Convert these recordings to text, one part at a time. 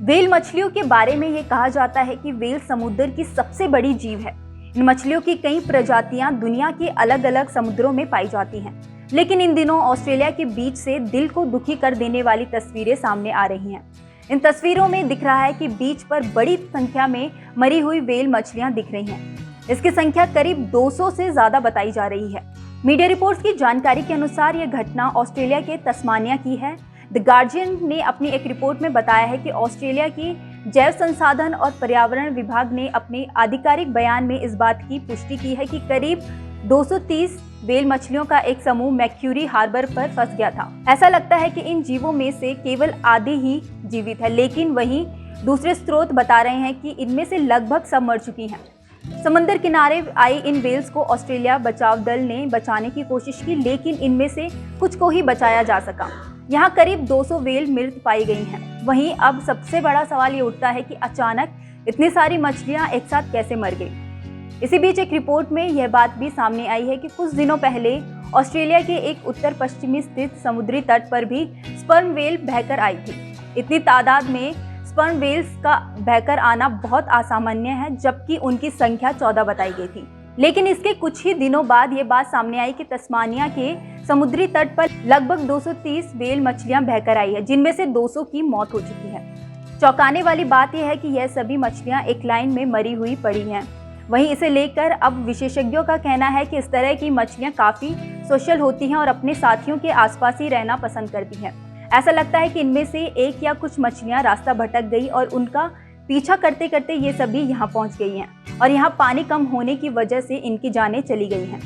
Whale मछलियों के बारे में ये कहा जाता है कि व्हेल समुद्र की सबसे बड़ी जीव है। इन मछलियों की कई प्रजातियां दुनिया के अलग अलग समुद्रों में पाई जाती हैं, लेकिन इन दिनों ऑस्ट्रेलिया के बीच से दिल को दुखी कर देने वाली तस्वीरें सामने आ रही हैं। इन तस्वीरों में दिख रहा है कि बीच पर बड़ी संख्या में मरी हुई व्हेल मछलियां दिख रही हैं। इसकी संख्या करीब 200 से ज्यादा बताई जा रही है। मीडिया रिपोर्ट्स की जानकारी के अनुसार यह घटना ऑस्ट्रेलिया के तस्मानिया की है। द गार्जियन ने अपनी एक रिपोर्ट में बताया है कि ऑस्ट्रेलिया की जैव संसाधन और पर्यावरण विभाग ने अपने आधिकारिक बयान में इस बात की पुष्टि की है कि करीब 230 व्हेल मछलियों का एक समूह मैक्यूरी हार्बर पर फंस गया था। ऐसा लगता है कि इन जीवों में से केवल आधे ही जीवित है, लेकिन वहीं दूसरे स्रोत बता रहे हैं कि इनमें से लगभग सब मर चुकी हैं। समंदर किनारे आई इन व्हेल्स को ऑस्ट्रेलिया बचाव दल ने बचाने की कोशिश की, लेकिन इनमें से कुछ को ही बचाया जा सका। यहाँ करीब 200 व्हेल मृत पाई गई हैं। वहीं अब सबसे बड़ा सवाल ये उठता है कि अचानक इतनी सारी मछलियाँ एक साथ कैसे मर गई। इसी बीच एक रिपोर्ट में यह बात भी सामने आई है कि कुछ दिनों पहले ऑस्ट्रेलिया के एक उत्तर पश्चिमी स्थित समुद्री तट पर भी स्पर्म व्हेल बहकर आई थी। इतनी तादाद में स्पर्म व्हेल्स का बहकर आना बहुत असामान्य है, जबकि उनकी संख्या 14 बताई गई थी। लेकिन इसके कुछ ही दिनों बाद ये बात सामने आई कि तस्मानिया के समुद्री तट पर लगभग 230 व्हेल मछलियां बहकर आई है, जिनमें से 200 की मौत हो चुकी है। चौंकाने वाली बात यह है कि यह सभी मछलियां एक लाइन में मरी हुई पड़ी हैं। वहीं इसे लेकर अब विशेषज्ञों का कहना है कि इस तरह की मछलियां काफ़ी सोशल होती हैं और अपने साथियों के आसपास ही रहना पसंद करती हैं। ऐसा लगता है कि इनमें से एक या कुछ मछलियां रास्ता भटक गई और उनका पीछा करते करते ये सभी यहाँ पहुँच गई हैं और यहाँ पानी कम होने की वजह से इनकी जानें चली गई हैं।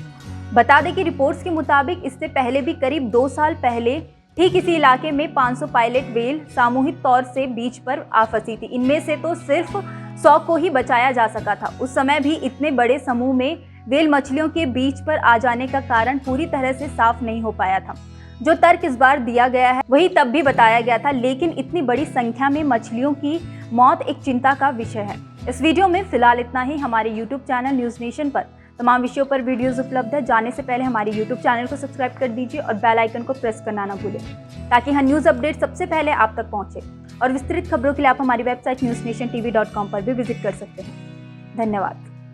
बता दें कि रिपोर्ट्स के मुताबिक इससे पहले भी करीब 2 साल पहले ठीक इसी इलाके में 500 पायलट व्हेल सामूहिक तौर से बीच पर आ फंसी थी। इनमें से तो सिर्फ 100 को ही बचाया जा सका था। उस समय भी इतने बड़े समूह में व्हेल मछलियों के बीच पर आ जाने का कारण पूरी तरह से साफ नहीं हो पाया था। जो तर्क इस बार दिया गया है वही तब भी बताया गया था, लेकिन इतनी बड़ी संख्या में मछलियों की मौत एक चिंता का विषय है। इस वीडियो में फिलहाल इतना ही। हमारे YouTube चैनल न्यूज़ नेशन पर तमाम विषयों पर वीडियोस उपलब्ध है। जाने से पहले हमारे YouTube चैनल को सब्सक्राइब कर दीजिए और बेल आइकन को प्रेस करना ना भूलें, ताकि हर न्यूज़ अपडेट सबसे पहले आप तक पहुंचे। और विस्तृत खबरों के लिए आप हमारी वेबसाइट newsnationtv.com पर भी विजिट कर सकते हैं। धन्यवाद।